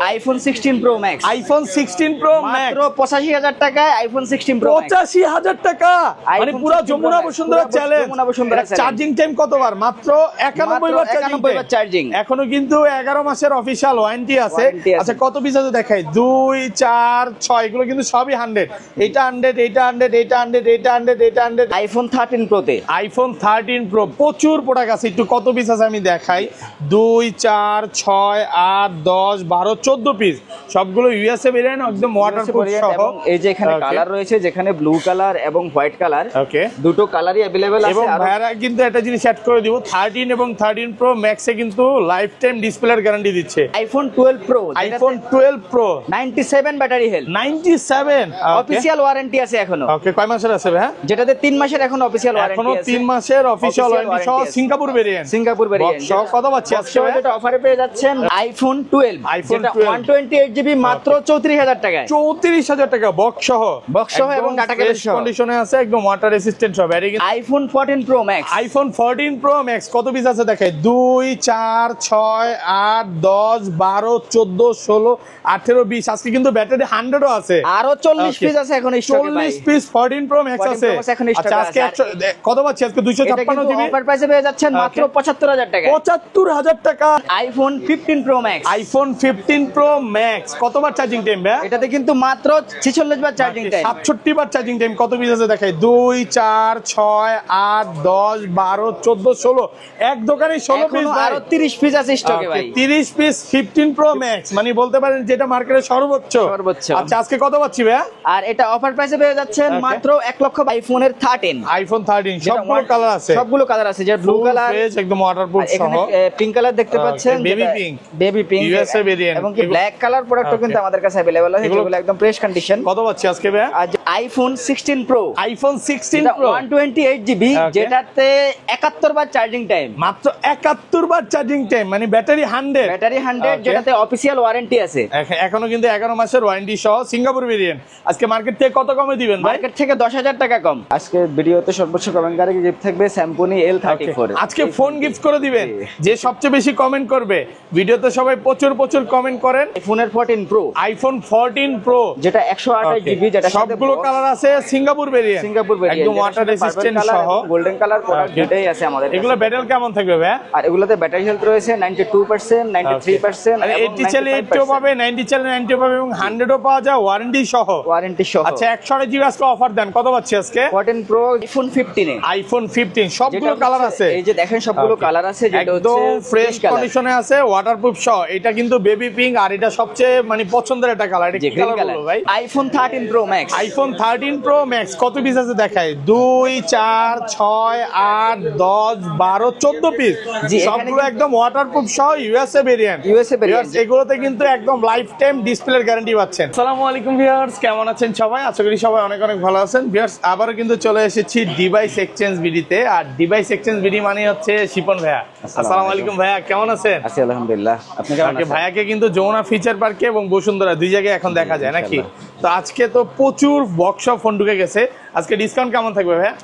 IPhone 16 pro max, iPhone 16 pro max মাত্র 85,000 টাকায় iPhone 16 pro max. 85,000 টাকা, মানে পুরো Jamuna Bashundhara challenge. Charging time কতবার? মাত্র 91 বার চার্জিং। এখনো কিন্তু 11 মাসের অফিশিয়াল ওয়ারেন্টি আছে। আচ্ছা কত পিস আছে দেখাই, 2 4 6 এগুলো কিন্তু সবই 100। এটা 100, এটা 100, এটা 100, এটা 100, এটা 100। আইফোন 13 প্রোতে, আইফোন 13 প্রো প্রচুর প্রোডাক্ট আছে। একটু কত পিস আছে আমি দেখাই, 2 4 6 8 10 12 14 পিস, সবগুলো ইউএসএ ভেরিয়েন্ট, একদম ওয়াটারপ্রুফ সহ। এই যে এখানে কালার রয়েছে, যেখানে ব্লু কালার এবং হোয়াইট কালার, ওকে, দুটো কালারই अवेलेबल আছে। এবং ভাইরা কিন্তু একটা জিনিস অ্যাড করে দিব, 13 এবং 13 প্রো ম্যাক্সে কিন্তু লাইফ টাইম ডিসপ্লের গ্যারান্টি দিচ্ছে। IPhone 12 pro, iPhone 12 pro 97 battery health, 97 official warranty আছে এখনো। ওকে, কয় মাসের আছে ভাই? যেটাতে 3 মাসের এখন অফিশিয়াল ওয়ারেন্টি আছে। এখনো 3 মাসের অফিশিয়াল ওয়ারেন্টি সহ সিঙ্গাপুর ভেরিয়েন্ট। সিঙ্গাপুর ভেরিয়েন্ট সহ কত পাচ্ছি আজকে? যেটা অফারে পেয়ে যাচ্ছেন আইফোন 12, যেটা 128 জিবি মাত্র 34,000 টাকায়। 34,000 টাকা বক্স সহ এবং ডাটা কেবল সহ কন্ডিশনে আছে, একদম ওয়াটার রেসিস্ট্যান্ট সব। IPhone 14 pro max, iPhone 14 pro max কত পিস আছে দেখাই, 2 4 6 8 10 12 14 16 18 20। আজকে কিন্তু ব্যাটারি 100 ও আছে, আরো 40 পিস আছে এখন স্টকে। 40 পিস 14 প্রো ম্যাক্স আছে। আচ্ছা আজকে কত পাচ্ছি আজকে? 256 জিবি অফার প্রাইসে পেয়ে যাচ্ছেন মাত্র 75,000 টাকা। 75,000 টাকা। IPhone 15 pro max, iPhone 15 pro max কতবার চার্জিং টাইম ভাই? এটাতে কিন্তু মাত্র 46 বার চার্জিং টাইম, 67 বার চার্জিং টাইম। কত পিস আছে দেখাই, 2 4 6 8 10 12 14 16। এক দোকানে 16 পিস, আরো 30 পিস আছে স্টকে ভাই। 30 পিস 15 প্রো ম্যাক্স, মানে বলতে পারেন যেটা মার্কেটে সর্বোচ্চ। আচ্ছা আজকে কত পাচ্ছি ভাই? আর এটা অফার প্রাইসে পেয়ে যাচ্ছেন মাত্র 1 লক্ষ। আইফোনের 13, আইফোন 13 সবগুলো কালার আছে, সবগুলো কালার আছে, যে ব্লু কালার, একদম ওয়াটারপ্রুফ সহ। এখানে পিঙ্ক কালার দেখতে পাচ্ছেন, বেবি পিঙ্ক ইউএসএ ভেরিয়েন্ট, এবং কি ব্ল্যাক কালার প্রোডাক্টও কিন্তু আমাদের কাছে अवेलेबल আছে, যেগুলো একদম ফ্রেশ কন্ডিশন। কত পাচ্ছি আজকে ভাই? IPhone 16 pro, iPhone 16 pro 128 GB, যেটাতে 71 বার চার্জিং টাইম, মাত্র 71 বার চার্জিং টাইম, মানে ব্যাটারি 100, যেটাতে অফিশিয়াল ওয়ারেন্টি আছে। এখনো কিন্তু 11 মাসের ওয়ারেন্টি সহ সিঙ্গাপুর ভেরিয়েন্ট। আজকে মার্কেট থেকে কত কমে দিবেন ভাই? মার্কেট থেকে 10,000 টাকা কম। আজকে ভিডিওতে সর্বোচ্চ কমেন্টকারী গিফট থাকবে স্যামসং L34। আজকে ফোন গিফট করে দিবেন যে সবচেয়ে বেশি কমেন্ট করবে। ভিডিওতে সবাই প্রচুর কমেন্ট করেন। আইফোনের 14 প্রো, আইফোন 14 প্রো যেটা 128 জিবি, যেটা সবগুলো কালার আছে, সিঙ্গাপুর ভেরিয়েন্ট, একদম ওয়াটার রেজিস্ট্যান্ট সহ, গোল্ডেন কালার প্রোডাক্ট দুটোই আছে আমাদের। এগুলো ব্যাটারি কেমন থাকবে ভাই? আর এগুলোতে ব্যাটারি হেলথ রয়েছে 92%, 93%, আর 80 চাইলে 80 পাবে, 90 চাইলে 90 পাবে, এবং 100 ও পাওয়া যায় ওয়ারেন্টি সহ। আচ্ছা 100 জিবি আজকে অফার দেন, কত পাচ্ছি আজকে? 14 প্রো আইফোন 15 এ, আইফোন 15 সবগুলো কালার আছে। এই যে দেখেন সবগুলো কালার আছে, যেটা হচ্ছে একদম ফ্রেশ কন্ডিশনে আছে, ওয়াটারপ্রুফ সহ। এটা কিন্তু বেবি পিঙ্ক, আর এটা সবচেয়ে মানে পছন্দের একটা কালার। এটা কি কালার বলো ভাই? IPhone 13 pro max, iPhone 13 pro max কত পিস আছে দেখাই, 2 4 6 8 10 12 14 পিস, সবগুলো একদম ওয়াটারপ্রুফ সহ, ইউএসএ ভেরিয়েন্ট। এগুলোতে কিন্তু একদম লাইফ টাইম ডিসপ্লের গ্যারান্টি পাচ্ছেন। আসসালামু আলাইকুম ভিউয়ার্স, কেমন আছেন সবাই? আশা করি সবাই অনেক ভালো আছেন। ভিউয়ার্স আবারও কিন্তু চলে এসেছি ডিভাইস এক্সচেঞ্জ বিডিতে। আর ডিভাইস এক্সচেঞ্জ বিডি মানে হচ্ছে শিপন ভাইয়া। আসসালামু আলাইকুম ভাইয়া, কেমন আছেন? আছি আলহামদুলিল্লাহ, আপনি কেমন আছেন? ভাইয়াকে কিন্তু যমুনা ফিচার পার্কে এবং বসুন্ধরা দুই জায়গায় এখন দেখা যায় নাকি? তো আজকে তো প্রচুর ওয়ার্কশপ ফোন ঢুকে গেছে, আজকে ডিসকাউন্ট কেমন থাকবে ভাইয়া?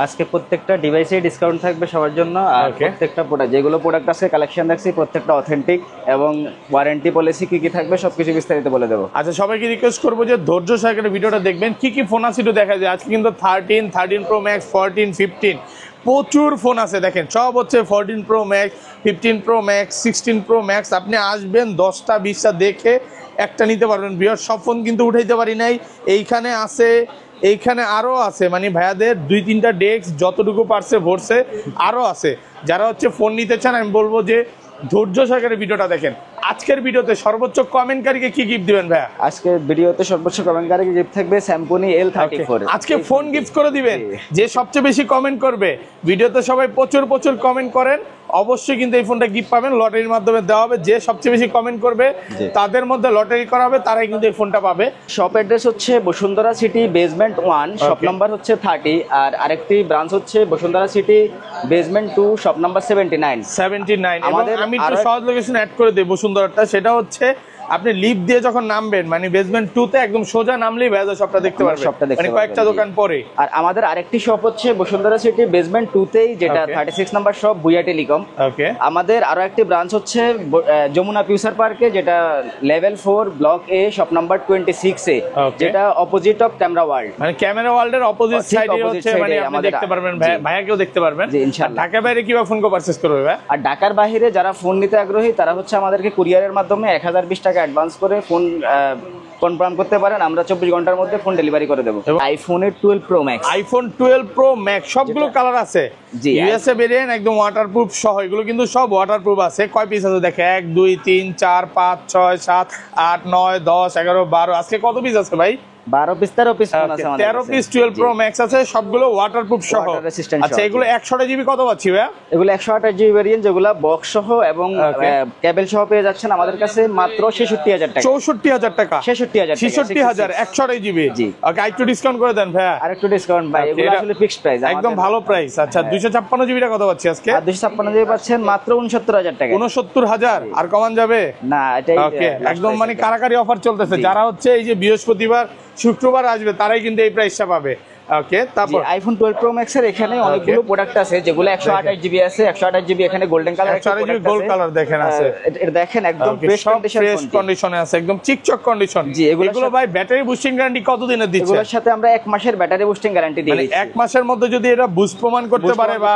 আজকে প্রত্যেকটা ডিভাইসে ডিসকাউন্ট থাকবে সবার জন্য। আর প্রত্যেকটা প্রোডাক্ট, যেগুলো প্রোডাক্ট আছে কালেকশন রাখছি, প্রত্যেকটা অথেন্টিক, এবং ওয়ারেন্টি পলিসি কি থাকবে সবকিছু বিস্তারিত বলে দেবো। আচ্ছা সবাইকে রিকোয়েস্ট করবো যে ধৈর্য সহকারে ভিডিওটা দেখবেন, কি ফোন আছে একটু দেখা যায়। আজকে কিন্তু 13 প্রো ম্যাক্স, 14 15 প্রচুর ফোন আছে। দেখেন সব হচ্ছে 14 pro max, 15 pro max, 16 pro max. আপনি আসবেন 10টা 20টা দেখে একটা নিতে পারবেন। ভিউয়ার সব ফোন কিন্তু উঠাইতে পারি নাই, এইখানে আছে, এইখানে আরো আছে, মানে ভাইয়াদের 2-3টা ডেস্ক যতটুকু পারছে ভরছে, আরো আছে। যারা হচ্ছে ফোন নিতে চান, আমি বলবো যে ধৈর্য সহকারে ভিডিওটা দেখেন। আজকের ভিডিওতে সর্বোচ্চ কমেন্টকারীকে কি গিফট দিবেন ভাইয়া? আজকের ভিডিওতে সর্বোচ্চ কমেন্টকারীকে গিফট থাকবে স্যামসং L34। আজকে ফোন গিফট করে দিবেন যে সবচেয়ে বেশি কমেন্ট করবে। ভিডিওতে সবাই প্রচুর কমেন্ট করেন, অবশ্যই কিন্তু এই ফোনটা গিফট পাবেন। লটারির মাধ্যমে দেওয়া হবে, যে সবচেয়ে বেশি কমেন্ট করবে তাদের মধ্যে লটারি করা হবে, তারাই কিন্তু এই ফোনটা পাবে। শপ অ্যাড্রেস হচ্ছে Bashundhara city basement 1, shop number হচ্ছে 30। আর আরেকটি ব্রাঞ্চ হচ্ছে Bashundhara city basement 2, shop number 79। আমাদের আমি একটু সহজ লোকেশন অ্যাড করে দেব বসুন্ধরাটা, সেটা হচ্ছে আপনি লিফট দিয়ে যখন নামবেন মানে বেসমেন্ট 2 তে একদম সোজা নামলেই ভাইয়া শপটা দেখতে পারবেন, মানে কয়েকটা দোকান পরে। আর আমাদের আরেকটি শপ হচ্ছে বসুন্ধরা সিটি বেসমেন্ট 2 তেই, যেটা 36 নাম্বার শপ বুয়া টেলিকম। ওকে, আমাদের আরো একটি ব্রাঞ্চ হচ্ছে যমুনা ফিউচার পার্কে, যেটা লেভেল 4 ব্লক এ শপ নাম্বার 26 এ, যেটা অপোজিট অফ ক্যামেরা ওয়ার্ল্ড, মানে ক্যামেরা ওয়ার্ল্ডের অপোজিট সাইডে হচ্ছে, মানে আপনি দেখতে পারবেন, ভাইয়াকেও দেখতে পারবেন। ঢাকা বাইরে কিভাবে ফোন পারচেজ করবে ভাই? আর ঢাকার বাইরে যারা ফোন নিতে আগ্রহী তারা হচ্ছে আমাদেরকে কুরিয়ারের মাধ্যমে 1020 টাকা অ্যাডভান্স করে ফোন কনফার্ম করতে পারেন, আমরা 24 ঘন্টার মধ্যে ফোন ডেলিভারি করে দেবো। আইফোনের 12 pro max, iPhone 12 pro max সবগুলো কালার আছে, জি ইউএসএ ভেরিয়েন্ট, একদম ওয়াটারপ্রুফ সহ, এগুলো কিন্তু সব ওয়াটারপ্রুফ আছে। কয় পিস আছে দেখে, 1 2 3 4 5 6 7 8 9 10 11 12, আজকে কত পিস আছে ভাই? 12 পিস 13 পিস ফোন আছে আমাদের 13 পিস 12 প্রো ম্যাক্স আছে, সবগুলো ওয়াটারপ্রুফ সহ। আচ্ছা, এগুলো 128 জিবি কত পাচ্ছি ভাই? এগুলো 128 জিবি ভেরিয়েন্ট, যেগুলো বক্স সহ এবং কেবল সহ পেয়ে যাচ্ছেন আমাদের কাছে মাত্র 66000 টাকা। 64000 টাকা, 66000 128 জিবি। জি, ওকে, একটু ডিসকাউন্ট করে দেন ভাই। আর একটু ডিসকাউন্ট ভাই, এগুলো আসলে ফিক্সড প্রাইস, একদম ভালো প্রাইস। আচ্ছা, 256 জিবিটা কত পাচ্ছি আজকে? আর 256 জিবি পাচ্ছেন মাত্র 69000 টাকা। 69000 আর কমান যাবে না? এটাই ওকে, একদম মানে কারাকারি অফার চলতেছে। যারা হচ্ছে এই যে বৃহস্পতিবার শুক্রবার আসবে তারাই কিন্তু এই প্রাইসটা পাবে। ওকে, তারপর আইফোন 12 প্রো ম্যাক্স এর এখানে অনেকগুলো প্রোডাক্ট আছে, যেগুলো 128 জিবি আছে, 128 জিবি এখানে golden colour, 128 GB gold colour দেখেন আছে, এটা দেখেন একদম ফ্রেশ কন্ডিশনে আছে, একদম চিকচক কন্ডিশন। জি, এগুলো ভাই ব্যাটারি বুস্টিং গ্যারান্টি কত দিনের দিচ্ছে? এগুলোর সাথে আমরা 1 মাসের ব্যাটারি বুস্টিং গ্যারান্টি দিই, মানে 1 মাসের মধ্যে যদি এটা বুস্ট প্রমাণ করতে পারে বা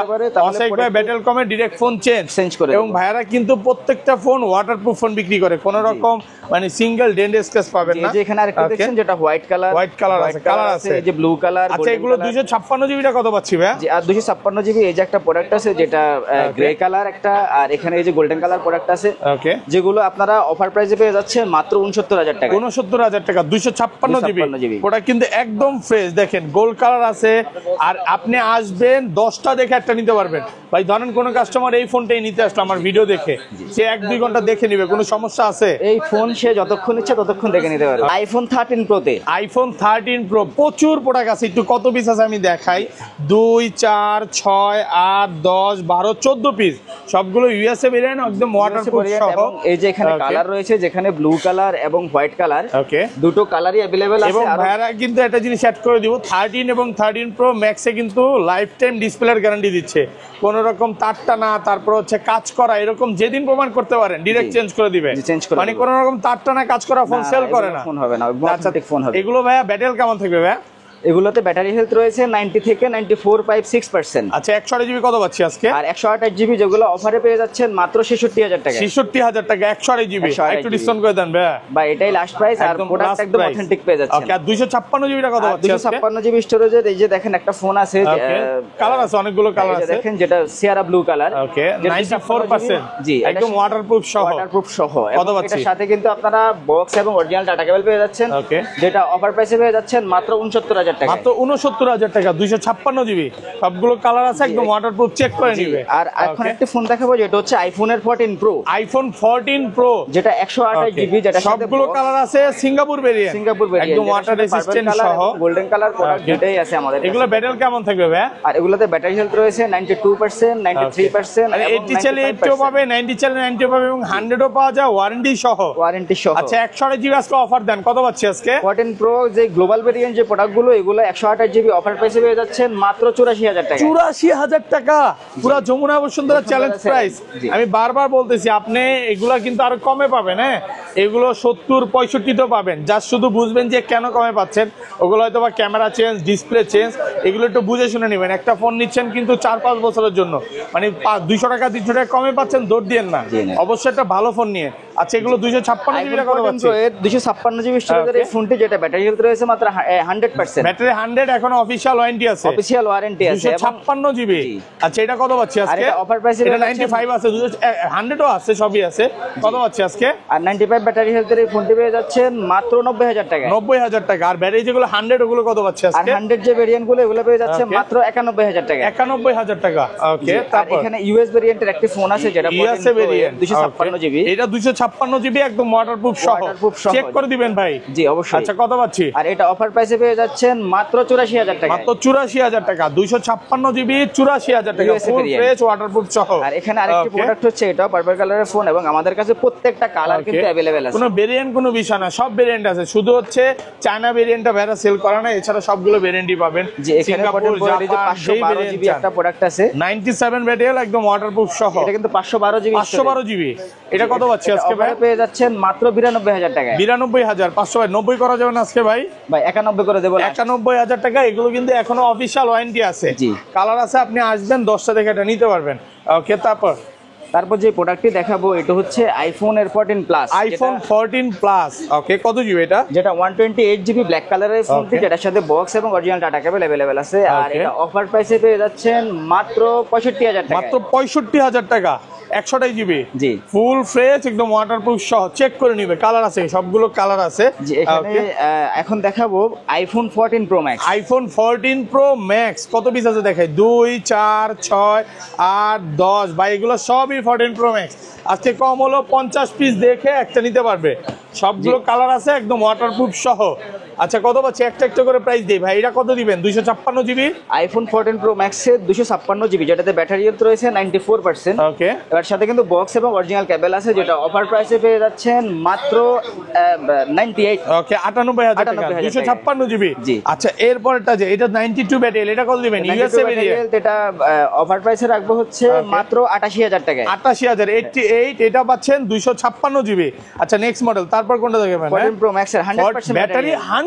অসাইক ভাই ব্যাটারি কমে ডাইরেক্ট ফোন চেঞ্জ করে। এবং ভাইরা কিন্তু প্রত্যেকটা ফোন ওয়াটারপ্রুফ ফোন বিক্রি করে, কোনো রকম মানে সিঙ্গেল ডেন্ট স্ক্র্যাচ পাবেন না। এই যে এখানে আরেকটা দেখছেন, যেটা হোয়াইট কালার আছে, কালার আছে, এই যে ব্লু কালার। আচ্ছা, এগুলো 256 জিবিটা কত পাচ্ছি ভাই? জি, আর 256 জিবি এই যে একটা প্রোডাক্ট আছে, যেটা গ্রে কালার একটা, আর এখানে এই যে গোল্ডেন কালার প্রোডাক্ট আছে, ওকে, যেগুলো আপনারা অফার প্রাইসে পেয়ে যাচ্ছে মাত্র 69000 টাকা। 69000 টাকা 256 জিবি প্রোডাক্ট, কিন্তু একদম ফ্রেশ। দেখেন গোল্ড কালার আছে, আর আপনি আসবেন 10টা দেখে একটা নিতে পারবেন। ভাই ধরেন কোন কাস্টমার এই ফোনটাই নিতে আসলো আমার ভিডিও দেখে, সে 1-2 ঘন্টা দেখে নিবে, কোনো সমস্যা আছে? এই ফোন সে যতক্ষণ ইচ্ছে ততক্ষণ দেখে নিতে পারবে। আইফোন 13 প্রো তে, আইফোন 13 প্রো প্রচুর প্রোডাক্ট আছে, একটু কত পিস আছে আমি দেখাই। 2 4 6 8 10 12 14 পিস, সবগুলো ইউএসএ ভেরিয়েন্ট, একদম ওয়াটারপ্রুফ সহ। এবং এই যে এখানে কালার রয়েছে, যেখানে ব্লু কালার এবং হোয়াইট কালার, ওকে, দুটো কালারই अवेलेबल আছে। এবং ভাইরা কিন্তু একটা জিনিস অ্যাড করে দিব, 13 এবং 13 প্রো ম্যাক্সে কিন্তু লাইফ টাইম ডিসপ্লের গ্যারান্টি দিচ্ছে। কোন রকম তার টানা, তারপর হচ্ছে কাজ করা, এরকম যেদিন প্রমাণ করতে পারেন ডিরেক্ট চেঞ্জ করে দিবে, মানে কোন রকম তার টানা কাজ করা ফোন সেল করে না, ফোন হবে না, অথেন্টিক ফোন হবে। এগুলো ভাইয়া ব্যাটারি কেমন থাকবে ভাইয়া? এগুলোতে ব্যাটারি হেলথ রয়েছে 90 থেকে 94.6%। আচ্ছা, 128 জিবি কত পাচ্ছি আজকে? আর 128 জিবি যেগুলো অফারে পেয়ে যাচ্ছেন মাত্র 66000 টাকা। 66000 টাকা 128 জিবি, একটু ডিসকাউন্ট করে দেন ভাই। ভাই এটাই লাস্ট প্রাইস, আর প্রোডাক্ট একদম অথেন্টিক পেয়ে যাচ্ছেন। ওকে, আর 256 জিবি টাকা কত পাচ্ছি আজকে? 256 জিবি স্টোরেজের এই যে দেখেন একটা ফোন আছে, কালার আছে, অনেকগুলো কালার আছে, দেখেন যেটা সিয়ারা ব্লু কালার। ওকে, 94%, জি, একদম ওয়াটারপ্রুফ সহ। কত পাচ্ছি? এর সাথে কিন্তু আপনারা বক্স এবং অরিজিনাল ডাটা কেবল পেয়ে যাচ্ছেন, ওকে, যেটা অফার প্রাইসে পেয়ে যাচ্ছেন মাত্র 69000 টাকা। মাত্র 69000 টাকা, 256 জিবি, সবগুলো কালার আছে, একদম ওয়াটারপ্রুফ, চেক করে নিবে। আর এখন একটা ফোন দেখাবো, যেটা হচ্ছে আইফোনের 14 প্রো। আইফোন 14 প্রো, যেটা 128 জিবি, যেটা সবগুলো কালার আছে, সিঙ্গাপুর ভেরিয়েন্ট, একদম ওয়াটার রেজিস্ট্যান্ট সহ, গোল্ডেন কালার প্রোডাক্ট যেটাই আছে আমাদের। এগুলো ব্যাটারি কেমন থাকবে ভাই? আর এগুলোতে ব্যাটারি হেলথ রয়েছে 92%, 93%, আর 80 চাইলে 80 পাবে, 90 চাইলে 90 পাবে, এবং 100ও পাওয়া যায় ওয়ারেন্টি সহ। আচ্ছা, 128 জিবি আজকে অফার দেন, কত পাচ্ছি আজকে? 14 প্রো যে গ্লোবাল ভেরিয়েন্ট যে প্রোডাক্টগুলো, এগুলো 128 জিবি অফার প্রাইসে পেয়ে যাচ্ছেন মাত্র 84000 টাকা। 84000 টাকা, পুরো যমুনা বসুন্ধরা চ্যালেঞ্জ প্রাইস। আমি বারবার বলতেছি, আপনি এগুলা কিন্তু আরো কমে পাবেন। হ্যাঁ, এগুলো 70-65 তো পাবেন, জাস্ট শুধু বুঝবেন যে কেন কমে পাচ্ছেন। ওগুলো হয়তো বা ক্যামেরা চেঞ্জ, ডিসপ্লে চেঞ্জ, এগুলো একটু বুঝে শুনে নেবেন। একটা ফোন নিচ্ছেন কিন্তু 4-5 বছরের জন্য, মানে 200 টাকা 300 টাকা কমে পাচ্ছেন, দৌড় দিয়েন না, অবশ্যই একটা ভালো ফোন নিয়ে। আচ্ছা, এগুলো 256 জিবি টাকা কত পাচ্ছি? 256 জিবি স্টোরেজের এই ফোনটি, যেটা ব্যাটারি হেলথ রয়েছে মাত্র 100%, ব্যাটারি 100, এখন অফিশিয়াল ওয়ারেন্টি আছে, অফিশিয়াল ওয়ারেন্টি আছে, 256 জিবি। আচ্ছা, এটা কত পাচ্ছি আজকে? এটা অফার প্রাইসে এটা 95 আছে, 100ও আছে, সবই আছে, কত পাচ্ছি আজকে? আর 95 ব্যাটারি হেলথের এই ফোনটি পেয়ে যাচ্ছেন মাত্র 90000 টাকা। 90000 টাকা। আর ব্যাটারি যেগুলো 100, ওগুলো কত পাচ্ছি আর আজকে? 100 যে ভেরিয়েন্ট গুলো, এগুলো পেয়ে যাচ্ছে মাত্র 91000 টাকা। 91000 টাকা। ওকে, তারপর এখানে ইউএস ভেরিয়েন্টের একটি ফোন আছে, যেটা 256 জিবি। এটা 256 256 জিবি একদম ওয়াটারপ্রুফ সহ, চেক করে দিবেন ভাই। জি অবশ্যই। আচ্ছা কত পাচ্ছি? আর এটা অফার প্রাইসে পেয়ে যাচ্ছেন মাত্র 84,000 টাকা, মাত্র 84,000 টাকা, 256 জিবি 84,000 টাকা, ফুল ফ্রেশ ওয়াটারপ্রুফ সহ। আর এখানে আরেকটি প্রোডাক্ট হচ্ছে এটা পার্পল কালারের ফোন, এবং আমাদের কাছে প্রত্যেকটা কালার কিন্তু अवेलेबल আছে। কোনো ভেরিয়েন্ট কোনো বিষয় না, সব ভেরিয়েন্ট আছে, শুধু হচ্ছে চায়না ভেরিয়েন্টটা ভেড়া সেল করা না, এছাড়া সবগুলো ভেরিয়েন্টই পাবেন। যে এখানে 512 জিবি একটা প্রোডাক্ট আছে 97 ব্যাটারি একদম ওয়াটারপ্রুফ সহ, এটা কিন্তু 512 জিবি। 512 জিবি, এটা কত পাচ্ছি আজকে ভাই? পেয়ে যাচ্ছেন মাত্র 92,000 টাকা। 92,000, 590 করা যাবে না আজকে ভাই? ভাই 91 করে দেব। 91,000 টাকা। এগুলো কিন্তু এখনো অফিশিয়াল ওয়ারেন্টি আছে, কালার আছে, আপনি আসবেন 10টা দেখে এটা নিতে পারবেন। ওকে, তারপর যে প্রোডাক্টটি দেখাবো এটা হচ্ছে আইফোন 14 প্লাস। আইফোন 14 প্লাস, ওকে, কত জিবি এটা? যেটা 128 জিবি ব্ল্যাক কালারের ফোনটি, যেটার সাথে বক্স এবং অরিজিনাল ডাটা কেবল अवेलेबल আছে। আর এটা অফার প্রাইসে পেয়ে যাচ্ছেন মাত্র 65,000 টাকা। মাত্র 65,000 টাকা, 128 জিবি, জি, ফুল ফ্রেশ একদম ওয়াটারপ্রুফ সহ, চেক করে নিবে, কালার আছে, সবগুলো কালার আছে। জি, এখানে এখন দেখাবো iPhone 14 pro max. IPhone 14 pro max কত পিস আছে দেখাই? 2, 4, 6, 8, 10 ভাই, এগুলো সবই 14 প্রো ম্যাক্স। আজকে কম হলো 50 পিস দেখে একটা নিতে পারবে, সবগুলো কালার আছে একদম ওয়াটারপ্রুফ সহ। আচ্ছা কত পাচ্ছি? একটা একটা করে প্রাইস দেই ভাই। এটা কত দিবেন? 256 জিবি আইফোন 14 প্রো ম্যাক্সের 256 জিবি, যেটাতে ব্যাটারি হেলথ রয়েছে 94%। ওকে, এর সাথে কিন্তু বক্স এবং অরিজিনাল কেবল আছে, যেটা অফার প্রাইসে পেয়ে যাচ্ছেন মাত্র 98। ওকে, 98,000 টাকা, 256 জিবি। আচ্ছা এরপরটা যে এটা 92 ব্যাটারি, এটা কত দিবেন? ইউএসএ ভেরিয়েন্ট, এটা অফার প্রাইসে রাখবো হচ্ছে মাত্র 88,000 টাকা। 88,000, 88, এটা পাচ্ছেন 256 জিবি। আচ্ছা নেক্সট মডেল, তারপর কোনটা দেখবেন? 14 প্রো ম্যাক্সের 100% ব্যাটারি 100,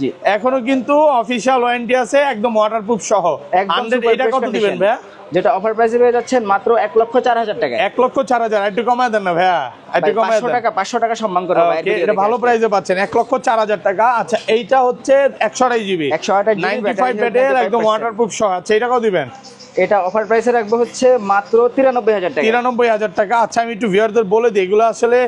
জি, এখনো কিন্তু অফিশিয়াল ওয়ারেন্টি আছে একদম ওয়াটারপ্রুফ সহ। 100, এটা কত দিবেন ভাইয়া? যেটা অফার প্রাইসে পেয়ে যাচ্ছেন মাত্র 1,04,000 টাকা। 1,04,000, একটু কমায় দেন না ভাইয়া, একটু কমায় দেন। 500 টাকা সম্মান করে ভাই, এটা ভালো প্রাইসে পাচ্ছেন, 1,04,000 টাকা। আচ্ছা এইটা হচ্ছে 128 জিবি, 95 ব্যাটারি একদম ওয়াটারপ্রুফ সহ। আচ্ছা এটা কত দিবেন? এটা অফার প্রাইসে রাখবো হচ্ছে মাত্র 93,000 টাকা। 93,000 টাকা। আচ্ছা আমি একটু ভিউয়ারদের বলে দিই, এগুলো আসলে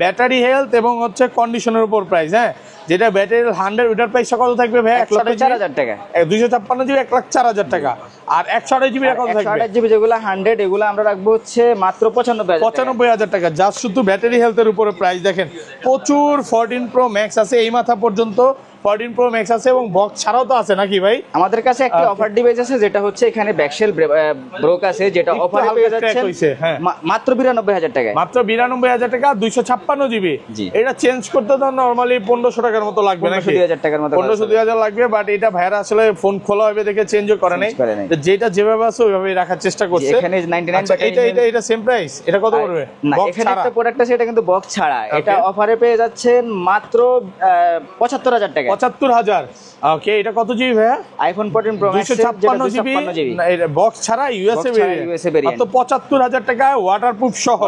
ব্যাটারি হেলথ এবং হচ্ছে কন্ডিশনের উপর প্রাইস। হ্যাঁ, যেটা ব্যাটারি 100, ওটার প্রাইস কত থাকবে ভাই? 1,04,000 টাকা। 256 জিবি 1,04,000 টাকা। আর 128 জিবি কত থাকবে? 128 জিবি যেগুলো 100, এগুলো আমরা রাখবো হচ্ছে মাত্র 95,000 টাকা। জাস্ট শুধু ব্যাটারি হেলথের উপরে প্রাইস দেখেন। প্রচুর 14 প্রো ম্যাক্স আছে, এই মাথা পর্যন্ত 14 প্রো ম্যাক্স আছে, এবং বক্স ছাড়াও তো আছে নাকি ভাই? আমাদের কাছে একটি অফার ডিভাইস আছে, যেটা হচ্ছে এখানে ব্যাকশেল ব্রোক আছে, যেটা অফারে পেয়ে যাচ্ছেন মাত্র 92,000 টাকা। মাত্র 92,000 টাকা, 256 জিবি। এটা চেঞ্জ করতে তো নরমালি 1500 টাকার মতো লাগবে নাকি? 15,000 টাকার মতো, 15,000 লাগবে। বাট এটা ভাইরা আসলে ফোন খোলা হবে দেখে চেঞ্জও করে নাই, যেটা যেভাবে আছে ওইভাবেই রাখার চেষ্টা করছে। এখানে 99 এটা সেম প্রাইস। এটা কত পড়বে? এখানে একটা প্রোডাক্ট আছে, এটা কিন্তু বক্স ছাড়া, এটা অফারে পেয়ে যাচ্ছেন মাত্র 75,000 টাকা। 75,000। ওকে, এটা কত জিবি ভাইয়া? আইফোন 14 প্রো ম্যাক্স 256 জিবি, এটা বক্স ছাড়া ইউএসএ ভেরিয়েন্ট, তো 75,000 টাকায় ওয়াটারপ্রুফ সহ।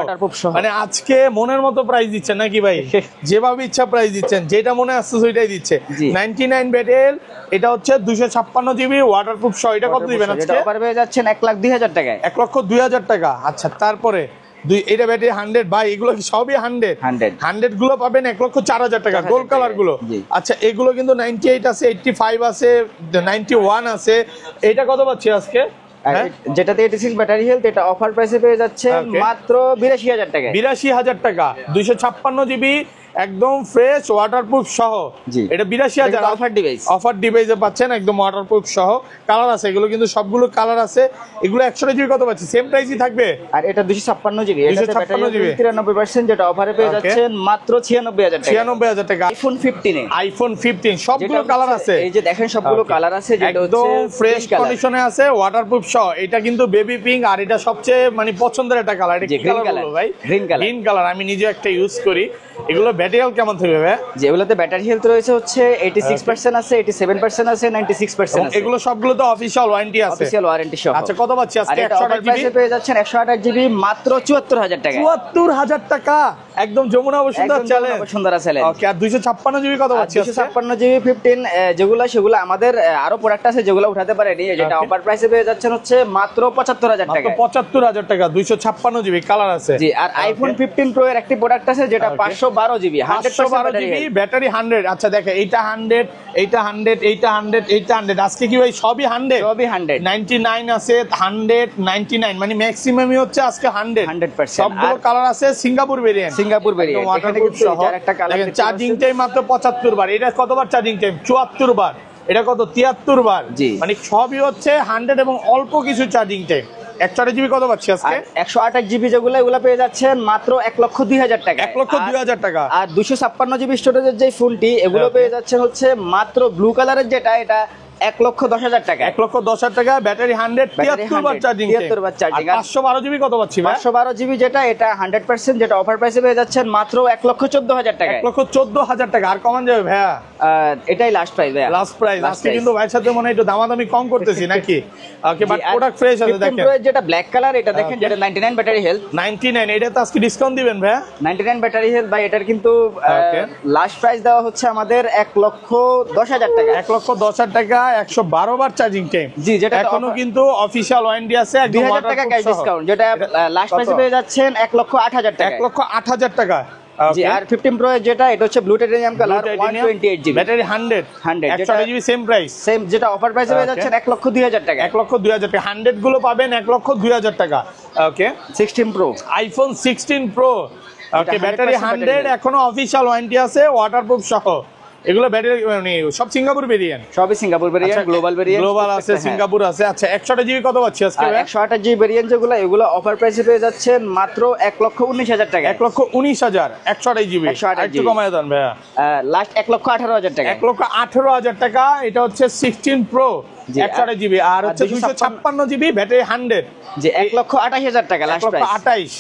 মানে আজকে মনের মতো প্রাইস দিচ্ছেন নাকি ভাই? যেভাবে ইচ্ছা প্রাইস দিচ্ছেন, যেটা মনে আসছে সেটাই দিচ্ছে। 99 ব্যাটারি, এটা হচ্ছে 256 জিবি ওয়াটারপ্রুফ সহ। এটা কত দিবেন আজকে? অফারে পেয়ে যাচ্ছেন 1,02,000 টাকা। 1,02,000 টাকা। আচ্ছা তারপরে এটা ব্যাটারি 100 ভাই, এগুলো কি সবই 100 গুলো পাবেন 1,04,000 টাকা, গোল্ড কালার গুলো। আচ্ছা এগুলো কিন্তু 98 আছে, 85 আছে, 91 আছে। এটা কত পাচ্ছি আজকে? যেটাতে 86 ব্যাটারি হেলথ, এটা অফার প্রাইসে পেয়ে যাচ্ছে মাত্র 82,000 টাকা। 82,000 টাকা, 256 জিবি একদম ফ্রেশ ওয়াটারপ্রুফ সহ। এটা 82,000 অফার ডিভাইসে পাচ্ছেন, একদম ওয়াটারপ্রুফ সহ। কালার আছে, এগুলো কিন্তু সবগুলো কালার আছে। এগুলো 100 জিবি কত পাচ্ছি? সেম প্রাইসই থাকবে। আর এটা 256 জিবি, এটা 93%, যেটা অফারে পেয়ে যাচ্ছেন মাত্র 96,000 টাকা। 96,000 টাকা। আইফোন 15 সবগুলো কালার আছে, এই যে দেখেন সবগুলো কালার আছে, যেটা একদম ফ্রেশ কন্ডিশনে আছে, ওয়াটারপ্রুফ সহ। এটা কিন্তু বেবি পিঙ্ক, আর এটা সবচেয়ে মানে পছন্দের একটা কালার। এটা কি কালার বলো ভাই? Green colour. আমি নিজে একটা ইউজ করি। এগুলো ব্যাটারি হেলথ কেমন থাকবে ভাই? যেগুলোতে ব্যাটারি হেলথ রয়েছে হচ্ছে 86% আছে, 87% আছে, 96% আছে। এগুলো সবগুলো তো অফিশিয়াল ওয়ারেন্টি আছে, অফিশিয়াল ওয়ারেন্টি সহ। আচ্ছা কত পাচ্ছি আজকে? 128 জিবি পেয়ে যাচ্ছেন, 128 জিবি মাত্র 74,000 টাকা। 74,000 টাকা, একদম যমুনা বসুন্ধরা চ্যালেঞ্জ। ওকে, আর 256 জিবি কত পাচ্ছি? 256 জিবি 15 সেগুলো আমাদের আরো প্রোডাক্ট আছে, যেগুলো উঠাতে পারেনি, যেটা অফার প্রাইসে পেয়ে যাচ্ছেন হচ্ছে মাত্র 75,000 টাকা। 75,000 টাকা, 256 জিবি কালার আছে। জি, আর আইফোন 15 প্রো এর একটি প্রোডাক্ট আছে, যেটা 512 জিবি। GB, 512 GB battery 100। আচ্ছা দেখেন এইটা 100, এইটা 100, এইটা 100, এইটা 100। আজকে কি ভাই সবই 100? সবই 100, 99 আছে, 100, 99, মানে ম্যাক্সিমামই হচ্ছে আজকে 100। 100%। সবগুলো কালার আছে সিঙ্গাপুর ভেরিয়েন্ট, সিঙ্গাপুর ভেরিয়েন্ট। এখানে কিন্তু এই যে আরেকটা কালার দেখতে চার্জিং টাইম মাত্র 75 বার। এটা কতবার চার্জিং টাইম? 74 বার। এটা কত? 73 বার। জি। মানে সবই হচ্ছে 100 এবং অল্প কিছু চার্জিং টাইম। 128 জিবি কত পাচ্ছি আজকে? 128 জিবি যেগুলো এগুলো পেয়ে যাচ্ছেন মাত্র 1,02,000 টাকা। 1,02,000 টাকা। আর 256 জিবি স্টোরেজের যে ফোনটি এগুলো পেয়ে যাচ্ছেন হচ্ছে মাত্র ব্লু কালারের যেটা, এটা 1,10,000 টাকা। 1,10,000 টাকা, ব্যাটারি 100, 73 বার চার্জিং। 73 বার চার্জিং। 512 জিবি কত পাচ্ছি ভাই? 512 জিবি যেটা, এটা 100%, যেটা অফার প্রাইসে পেয়ে যাচ্ছেন মাত্র 1,14,000 টাকা। 1,14,000 টাকা। আর কমান যাবে ভাইয়া? এটাই লাস্ট প্রাইস ভাইয়া, লাস্ট প্রাইস। আজকে কিন্তু ভাইয়ের সাথে মনে হয় একটু দামাদামি কম করতেছি নাকি? ওকে, বাট প্রোডাক্ট ফ্রেশ আছে। 15 দেখেন Pro এর যেটা ব্ল্যাক কালার, এটা দেখেন, যেটা 99 ব্যাটারি হেলথ। 99, এটা তো আজকে ডিসকাউন্ট দিবেন ভাইয়া? 99 ব্যাটারি হেলথ ভাই, এটার কিন্তু Okay. লাস্ট প্রাইস দেওয়া হচ্ছে আমাদের 1,10,000 টাকা। 1,10,000 টাকা, 112 বার চার্জিং টাইম। জি, যেটা এখনো কিন্তু অফিশিয়াল ওয়ারেন্টি আছে, একদম 2,000 টাকা ক্যাশ ডিসকাউন্ট, যেটা লাস্ট প্রাইসে পেয়ে যাচ্ছেন 1,08,000 টাকা। 1,08,000 টাকা। জি, আর 15 Pro এর যেটা, এটা হচ্ছে blue titanium colour, 128 GB, battery 100, 100 GB same price. Same, যেটা অফার প্রাইসে পেয়ে যাচ্ছেন 1,02,000 টাকা। 1,02,000 টাকা। 100 গুলো পাবেন 1,02,000 টাকা। ওকে, 16 Pro, আইফোন 16 প্রো। ওকে, ব্যাটারি 100, এখনো অফিশিয়াল ওয়ারেন্টি আছে, ওয়াটারপ্রুফ সহ। এগুলো ব্যাটারি মানে সব সিঙ্গাপুর ভেরিয়েন্ট। সবই Singapore variant, global variant, global আছে, সিঙ্গাপুর আছে। আচ্ছা 128 জিবি কত পাচ্ছি আজকে? 128 জিবি ভেরিয়েন্ট যেগুলো, এগুলো অফার প্রাইসে পেয়ে যাচ্ছেন মাত্র 1,19,000 টাকা। 1,19,000, 128 জিবি। 128 একটু কমায় দেন ভাইয়া। লাস্ট 1,18,000 টাকা। 1,18,000 টাকা। এটা হচ্ছে 16 প্রো, 128 জিবি। আর হচ্ছে 256 জিবি, ব্যাটারি 100। যে 1,28,000 টাকা লাস্ট প্রাইস। 1,28,000,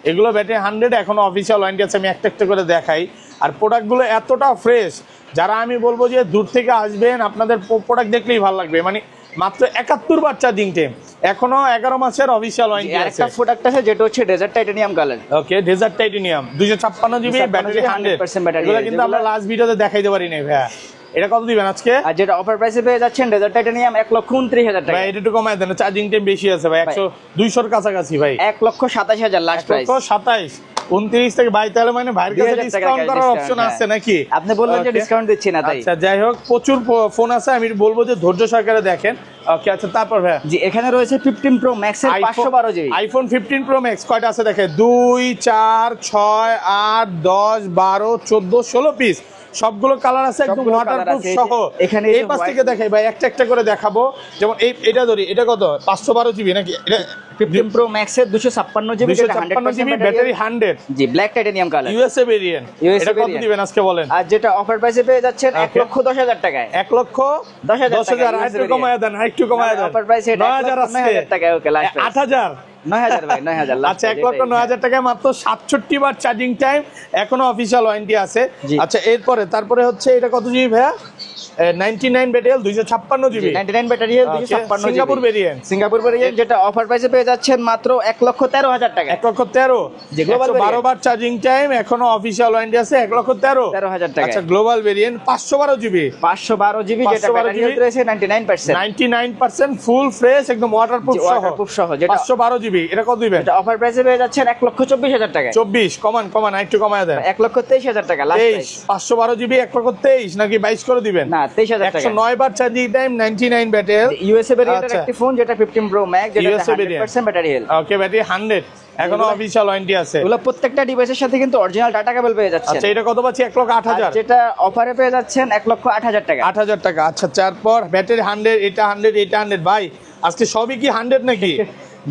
এগুলো ব্যাটারি 100, এখনো অফিসিয়াল ওয়ারেন্টি আছে। আমি একটা একটা করে দেখাই। আর প্রোডাক্টগুলো এতটা ফ্রেশ, যারা আমি বলবো যে দূর থেকে আসবেন, আপনাদের প্রোডাক্ট দেখলেই ভালো লাগবে। মানে মাত্র 71 বার চার্জিং টাইম, এখনো 11 মাসের অফিসিয়াল ওয়ারেন্টি আছে। আরেকটা প্রোডাক্ট আছে যেটা হচ্ছে ডেজার্ট টাইটানিয়াম কালার। ওকে, ডেজার্ট টাইটানিয়াম, 256 জিবি, ব্যাটারি 100%। এগুলো কিন্তু আমরা লাস্ট ভিডিওতে দেখাইতে পারি না ভাইয়া। এটা কত দিবেন আজকে? আর যেটা অফার প্রাইসে পেয়ে যাচ্ছেন ডেজার্ট টাইটানিয়াম 1,29,000 টাকা। ভাই এটা একটু কমায় দেন, চার্জিং টাইম বেশি আছে ভাই। 200 এর কাছাকাছি ভাই। 1,27,000 লাস্ট প্রাইস। 127, 29 থেকে ভাই, তাহলে মানে ভাইয়ের কাছে ডিসকাউন্ট করার অপশন আছে নাকি? আপনি বললেন যে ডিসকাউন্ট দিচ্ছি না তাই। আচ্ছা যাই হোক, প্রচুর ফোন আছে, আমি বলবো যে ধৈর্য সহকারে দেখেন। ওকে, আচ্ছা তারপর ভাই? জি, এখানে রয়েছে 15 Pro Max এর 512 জিবি। আইফোন 15 Pro Max কয়টা আছে দেখেন? 2, 4, 6, 8, 10, 12, 14, 16 পিস। সবগুলো কালার আছে, একদম ওয়াটারপ্রুফ সহ। এখানে এই পাশ থেকে দেখাই ভাই, একটা একটা করে দেখাবো। যেমন এটা ধরি, এটা কত? 512 জিবি নাকি? এটা 15 Pro Max এর 256 জিবি, 256 জিবি, ব্যাটারি 100। জি, black titanium colour, USA variant. এটা কত দিবেন আজকে বলেন? আর যেটা অফার প্রাইসে পেয়ে যাচ্ছেন 1,10,000 টাকায়। 1,10,000। আরেকটু কমায় দেন, আরেকটু কমায় দেন। অফার প্রাইস এটা 9,000 আজকে। 9,000 টাকা। ওকে, লাস্ট 8,000, 9,000 ভাই, 9,000 লাস্ট। আচ্ছা 1,09,000 টাকায় মাত্র 67 বার চার্জিং টাইম, এখনো অফিসিয়াল ওয়ারেন্টি আছে। আচ্ছা এরপরে তারপরে হচ্ছে এটা কত জিবি ভাইয়া? 99 battery, 256 GB, 99 battery, 256 GB, Singapore variant. Singapore variant, যেটা অফার প্রাইসে পেয়ে যাচ্ছেন মাত্র 1,13,000 টাকা। 1,13,000, যে গ্লোবাল 12 বার চার্জিং টাইম, এখনো অফিসিয়াল ওয়ারেন্টি আছে, 1,13,000 টাকা। আচ্ছা গ্লোবাল ভেরিয়েন্ট 512 জিবি, 512 জিবি, যেটা ব্যাটারি হেলথ রয়েছে 99%, 99% ফুল ফ্রেশ, একদম ওয়াটারপ্রুফ সহ, যেটা 512 জিবি। এটা কত দিবেন? এটা অফার প্রাইসে পেয়ে যাচ্ছেন 1,24,000 টাকা। 24, কমান একটু কমায় দেন। 1,23,000 টাকা লাস্ট প্রাইস। 512 জিবি 1,23,000 নাকি 22 করে দিবেন? না, 23,000 টাকা। 109 বার চার্জিং টাইম, 99 ব্যাটারি, ইউএসএ ভেরিয়েন্টের একটি ফোন, যেটা 15 Pro Max, যেটা 100% ব্যাটারি হেলথ। ওকে, ব্যাটারি 100, এখনো অফিসিয়াল ওয়ারেন্টি আছে। এগুলো প্রত্যেকটা ডিভাইসের সাথে কিন্তু অরিজিনাল ডাটা কেবল পেয়ে যাচ্ছে। আচ্ছা এটা কত পাচ্ছি? 1,08,000, যেটা অফারে পেয়ে যাচ্ছেন 1,08,000 টাকা। 8,000 টাকা। আচ্ছা তারপর ব্যাটারি 100, এটা 100, এটা 100। ভাই আজকে সবই কি 100 নাকি?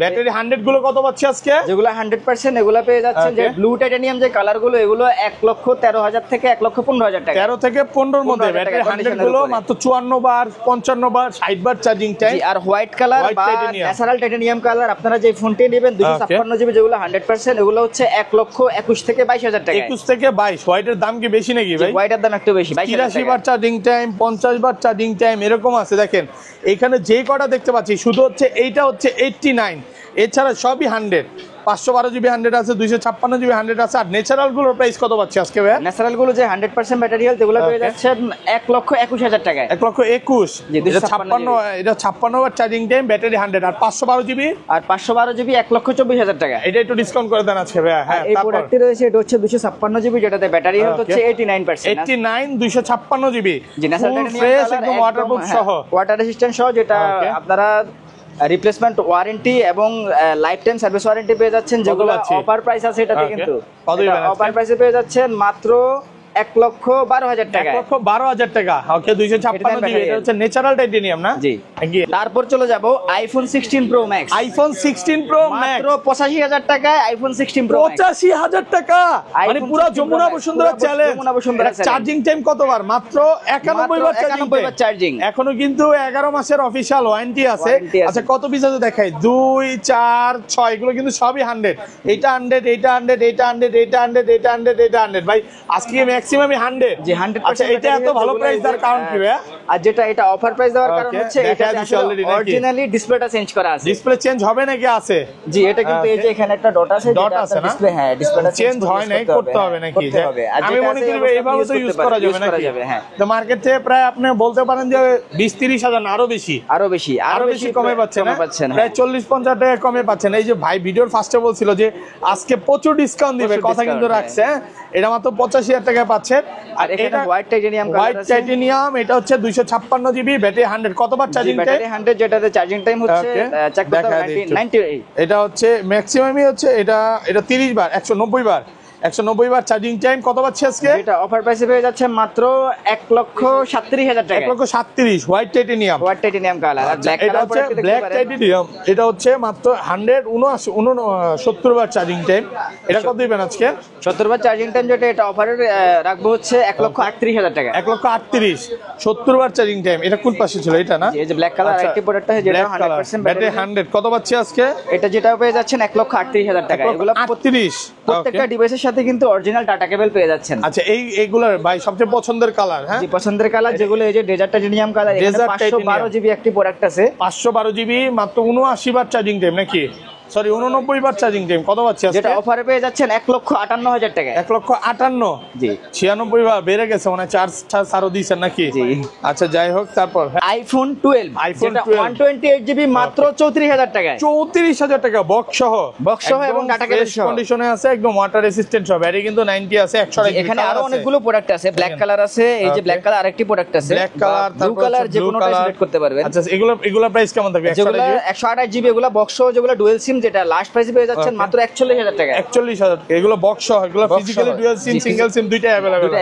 ব্যাটারি 100 গুলো কত পাচ্ছি আজকে? যেগুলো 100% এগুলো পেয়ে যাচ্ছেন যে ব্লু টাইটানিয়াম যে কালার গুলো, এগুলো 1,13,000 থেকে 1,15,000 টাকা। 13 থেকে 15 মধ্যে ব্যাটারি 100 গুলো মাত্র 54 বার, 55 বার, 60 বার চার্জিং টাইম। আর হোয়াইট কালার বা ন্যাচারাল টাইটানিয়াম কালার, আপনারা যে ফোনটি নেবেন 256 জিবি, যেগুলো 100%, এগুলো হচ্ছে 1,21,000 থেকে 22,000 টাকা। 21 থেকে 22। হোয়াইটের দাম কি বেশি নাকি ভাই? হোয়াইটের দাম একটু বেশি, 83 বার চার্জিং টাইম, 50 বার চার্জিং টাইম, এরকম আছে। দেখেন এখানে যে কটা দেখতে পাচ্ছি, শুধু হচ্ছে এইটা হচ্ছে 89, এছাড়া সবই 100, 512 জিবি 100 আছে, 256 জিবি 100 আছে। আর ন্যাচারাল গুলোর প্রাইস কত পাচ্ছি আজকে ভাই? ন্যাচারাল গুলো যে 100% ব্যাটারি হেলথ এগুলো পেয়ে যাচ্ছেন 1,21,000 টাকায়। 1,21,000। জি, 256 এটা 56 ওয়াট চার্জিং টাইম, ব্যাটারি 100। আর 512 জিবি? আর 512 জিবি 1,24,000 টাকা। এটা একটু ডিসকাউন্ট করে দেন আজকে ভাই। হ্যাঁ, এই তারপর প্রোডাক্টটি রয়েছে, এটা হচ্ছে 256 জিবি, যেটাতে ব্যাটারি হেলথ হচ্ছে 89%। 256 জিবি। জি, ন্যাচারাল ফ্রেশ একদম ওয়াটারপ্রুফ সহ, ওয়াটার রেজিস্ট্যান্ট সহ, যেটা আপনারা রিপ্লেসমেন্ট ওয়ারেন্টি এবং লাইফ টাইম সার্ভিস ওয়ারেন্টি পেয়ে যাচ্ছেন, যেগুলো অফার প্রাইস আছে এটাতে। কিন্তু অফার প্রাইসে পেয়ে যাচ্ছেন মাত্র 1,12,000 টাকা। 1,12,000 টাকা। ওকে, 256 জিবি। এটা হচ্ছে ন্যাচারাল টাইটেনিয়াম না? জি। তারপর চলে যাব iPhone 16 pro max. IPhone 16 pro max মাত্র 85,000 টাকায় আইফোন 16 প্রো ম্যাক্স। 85,000 টাকা, মানে পুরো Jamuna Bashundhara challenge. Charging time কতবার? মাত্র 91 বার চার্জিং। এখনো কিন্তু 11 মাসের অফিশিয়াল ওয়ারেন্টি আছে। আচ্ছা, কত পিস আছে দেখাই? 2, 4, 6, এগুলো কিন্তু সবই 100। এটা 100, এটা 100, এটা 100, এটা 100, এটা 100, এটা 100। ভাই আজকে ম্যাক্সিমামই 100। জি, 100%। আচ্ছা, এটা এত ভালো প্রাইস দেওয়ার কারণ কি ভাই? আর যেটা এটা অফার প্রাইস দেওয়ার কারণ হচ্ছে এটা অরিজিনালি ডিসপ্লেটা চেঞ্জ করা আছে। ডিসপ্লে চেঞ্জ হবে নাকি? আছে। জি, এটা কিন্তু এই যে এখানে একটা ডট আছে, ডট আছে না? ডিসপ্লে, হ্যাঁ, ডিসপ্লেটা চেঞ্জ হয় নাই, করতে হবে নাকি? আমি মনে করি এইভাবে তো ইউজ করা যাবে নাকি? হ্যাঁ। তো মার্কেট থেকে প্রায় আপনি বলতে পারেন যে 20-30 হাজার, আরো বেশি আরো বেশি কমে পাচ্ছেন, প্রায় 40-50 টাকা কমে পাচ্ছেন। এই যে ভাই ভিডিওর ফার্স্টে বলছিল যে আজকে প্রচুর ডিসকাউন্ট দিবে, কথা কিন্তু রাখছে। এটা মাত্র 85,000 টাকায় পাচ্ছেন। আর এটা হোয়াইট টাইটেনিয়াম কালার আছে। হোয়াইট টাইটেনিয়াম, এটা হচ্ছে 256 জিবি, ব্যাটারি 100। কতবার চার্জিং টাইম? ব্যাটারি 100, যেটাতে চার্জিং টাইম হচ্ছে চেক করতে হবে 98। এটা হচ্ছে ম্যাক্সিমামই হচ্ছে এটা 30 বার, 190 বার, 190 বার চার্জিং টাইম। কত পাচ্ছি আজকে? এটা অফার প্রাইসে পেয়ে যাচ্ছে মাত্র 1,37,000 টাকা। 1,37,000 white titanium. White titanium colour. আর ব্ল্যাক এটা হচ্ছে ব্ল্যাক টাইটেনিয়াম। এটা হচ্ছে মাত্র 179 বার চার্জিং টাইম। এটা কত দিবেন আজকে? 70 বার চার্জিং টাইম, যেটা এটা অফারে রাখবো হচ্ছে 1,38,000 টাকা। 1,38,000 70 বার চার্জিং টাইম। এটা কোন পাশে ছিল? এটা না? এই যে ব্ল্যাক কালার আরেকটি প্রোডাক্ট আছে, যেটা 100% ব্যাটারি 100। কত পাচ্ছি আজকে? এটা যেটা পেয়ে যাচ্ছেন 1,38,000 টাকা। এগুলো 38। প্রত্যেকটা ডিভাইসের সাথে কিন্তু অরিজিনাল টাটা কেবল পেয়ে যাচ্ছেন। আচ্ছা, এইগুলোর ভাই সবচেয়ে পছন্দের কালার? হ্যাঁ, জি, পছন্দের কালার যেগুলো এই যে ডেজার্ট টাইটেনিয়াম কালার। এখানে 512 জিবি একটি প্রোডাক্ট আছে। 512 জিবি, মাত্র 79 বার চার্জিং টাইম নাকি? সরি, 89 বার চার্জিং টাইম। কত পাচ্ছি আজকে? যেটা অফারে পেয়ে যাচ্ছেন 1,58,000 টাকা। 1,58,000। জি, 96 বার বেড়ে গেছে, মানে চার্জ আরো দিয়েছেন নাকি? জি। আচ্ছা, যাই হোক, তারপর আইফোন 12, যেটা 128 জিবি, মাত্র 34,000 টাকায়। 34,000 টাকা, বক্স সহ এবং ডাটা কেবল সহ কন্ডিশনে আছে, একদম ওয়াটার রেসিস্ট্যান্ট সহ। ব্যাটারি কিন্তু 90 আছে, 100। এখানে আরো অনেকগুলো প্রোডাক্ট আছে। ব্ল্যাক কালার আছে, এই যে ব্ল্যাক কালার আরেকটি প্রোডাক্ট আছে। ব্ল্যাক কালার, ব্লু কালার, যে কোনোটা সিলেক্ট করতে পারবেন। আচ্ছা, এগুলো প্রাইস কেমন থাকবে? যেগুলো 128 জিবি, এগুলো বক্স সহ, যেগুলো ডুয়াল সিম, যেটা লাস্ট প্রাইসে পেয়ে যাচ্ছেন মাত্র 41,000 টাকা। 41,000। এগুলো বক্স সহ, এগুলো ফিজিক্যালি ডুয়াল সিম, সিঙ্গেল সিম দুইটাই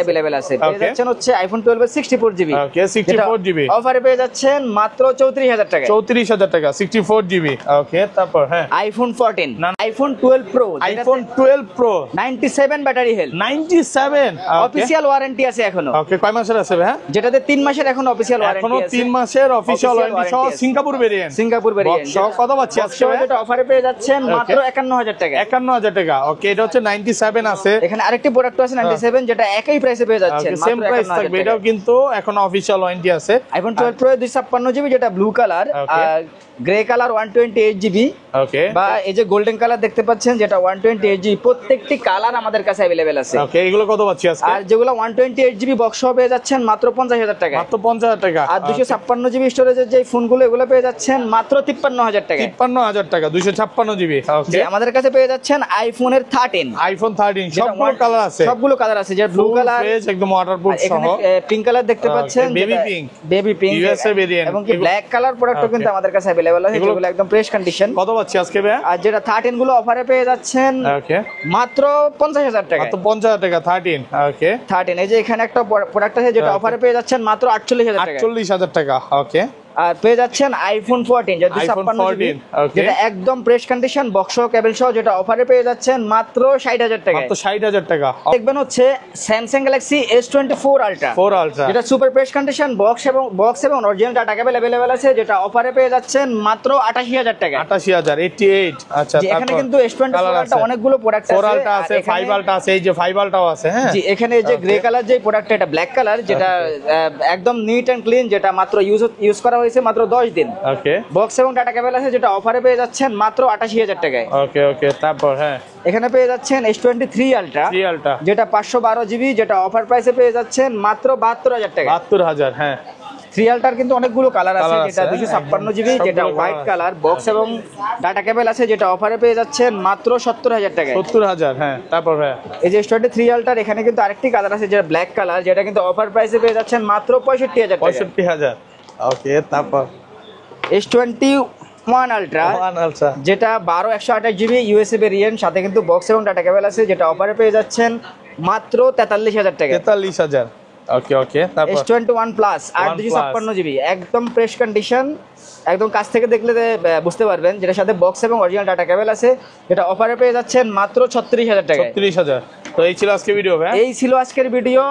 अवेलेबल আছে। পেয়ে যাচ্ছেন হচ্ছে আইফোন 12 এর 64 জিবি। ওকে, 64 জিবি অফারে পেয়ে যাচ্ছেন মাত্র 34,000 টাকা। 34,000 টাকা, 64 জিবি। ওকে, তারপর হ্যাঁ, iPhone 14, iPhone 12 pro, iPhone 12 pro 97 battery health, 97। Official warranty আছে এখনো। ওকে, কয় মাসের আছে ভাই? যেটাতে 3 মাসের এখন অফিশিয়াল ওয়ারেন্টি আছে। এখনো 3 মাসের অফিশিয়াল ওয়ারেন্টি সহ, সিঙ্গাপুর ভেরিয়েন্ট। কত পাচ্ছি আজকে? যেটা অফারে পেয়ে যাচ্ছেন মাত্র 51,000 টাকা। 51,000 টাকা। ওকে, এটা হচ্ছে 97 আছে। এখানে আরেকটি প্রোডাক্ট আছে 97, যেটা একই প্রাইসে পেয়ে যাচ্ছেন, সেম প্রাইস থাকবে। এটাও কিন্তু এখন অফিশিয়াল ওয়ারেন্টি আছে। আইফোন 12 প্রো 256 জিবি, যেটা ব্লু কালার, আর গ্রে কালার 128 জিবি। ওকে, বা এই যে গোল্ডেন কালার দেখতে পাচ্ছেন, যেটা 128 জিবি। প্রত্যেকটি কালার আমাদের কাছে अवेलेबल আছে। ওকে, এগুলো কত পাচ্ছি আজকে? আর যেগুলো 128 জিবি বক্স সহ পেয়ে যাচ্ছেন মাত্র 50,000 টাকা। মাত্র 50,000 টাকা। আর 256 জিবি স্টোরেজের যে ফোনগুলো, এগুলো পেয়ে যাচ্ছেন মাত্র 53,000 টাকা। 53,000 টাকা, 256 জিবি। ওকে, আমাদের কাছে পেয়ে যাচ্ছেন আইফোনের 13, আইফোন 13 সবগুলো কালার আছে। সবগুলো কালার আছে, যে ব্লু কালার, একদম ওয়াটারপ্রুফ সহ। এখানে পিঙ্ক কালার দেখতে পাচ্ছেন, বেবি পিঙ্ক, ইউএসএ ভেরিয়েন্ট, এবং কি ব্ল্যাক কালার প্রোডাক্টও কিন্তু আমাদের কাছে अवेलेबल আছে, যেগুলো একদম ফ্রেশ কন্ডিশন। কত পাচ্ছি আজকে ভাই? আর যেটা 13 গুলো অফারে পেয়ে যাচ্ছেন মাত্র 50,000 টাকা। মাত্র 50,000 টাকা 13। ওকে, 13, এই যে এখানে একটা প্রোডাক্ট আছে, যেটা অফারে পেয়ে যাচ্ছেন মাত্র 48,000 টাকা। 48,000 টাকা। ওকে, আর পেয়ে যাচ্ছেন আইফোন 14, যেটা 256 জিবি, যেটা একদম ফ্রেশ কন্ডিশন, বক্স সহ, কেবল সহ, যেটা অফারে পেয়ে যাচ্ছেন মাত্র 60,000 টাকা। মাত্র 60,000 টাকা। দেখবেন হচ্ছে স্যামসাং গ্যালাক্সি S24 আলট্রা, যেটা সুপার ফ্রেশ কন্ডিশন, বক্স এবং অরিজিনাল ডাটা কেবল अवेलेबल আছে, যেটা অফারে পেয়ে যাচ্ছেন মাত্র 88,000 টাকা। 88,000, 88। আচ্ছা, এখানে কিন্তু S24 আলট্রা অনেকগুলো প্রোডাক্ট আছে। 4 আলট্রা আছে, 5 আলট্রা আছে, এই যে 5 আলট্রাও আছে। হ্যাঁ, জি, এখানে যে গ্রে কালার যে প্রোডাক্টটা, এটা ব্ল্যাক কালার, যেটা একদম নিট এন্ড ক্লিন, যেটা মাত্র ইউজ করা হয়েছে হয়েছে মাত্র 10 দিন। ওকে বক্স এবং ডাটা কেবল আছে যেটা অফারে পেয়ে যাচ্ছেন মাত্র 88,000 টাকায়। ওকে ওকে তারপর হ্যাঁ এখানে পেয়ে যাচ্ছেন S23 আলট্রা, 3 আলট্রা যেটা 512 জিবি, যেটা অফার প্রাইসে পেয়ে যাচ্ছেন মাত্র 72,000 টাকা। 72,000 হ্যাঁ। 3 আলট্রার কিন্তু অনেকগুলো কালার আছে, কালার যেটা আছে, 256 জিবি, সবগুলো যেটা কালার হোয়াইট আছে। কালার। বক্স এবং ডাটা কেবল আছে যেটা অফারে পেয়ে যাচ্ছেন মাত্র 70,000 টাকায়। 70,000 হ্যাঁ। তারপর হ্যাঁ এই যে S23 আলট্রার এখানে কিন্তু আরেকটি কালার আছে যেটা ব্ল্যাক কালার, যেটা কিন্তু অফার প্রাইসে পেয়ে যাচ্ছেন মাত্র 65,000 টাকা। 65,000 ওকে। তারপর S21 আলট্রা, ওয়ান আলট্রা যেটা 12/128 জিবি ইউএসএ ভেরিয়েন্ট, সাথে কিন্তু বক্স এবং ডাটা কেবল আছে, যেটা অফারে পেয়ে যাচ্ছেন মাত্র 43,000 টাকা। 43,000 ওকে ওকে। তারপর S21 প্লাস 8/256 জিবি, একদম ফ্রেশ কন্ডিশন, একদম কাছ থেকে দেখলে বুঝতে পারবেন, যেটার সাথে বক্স এবং অরিজিনাল ডাটা কেবল আছে, যেটা অফারে পেয়ে যাচ্ছেন মাত্র 36,000 টাকা। 36,000। তো এই ছিল আজকে ভিডিও ভাই। এই ছিল আজকের ভিডিও।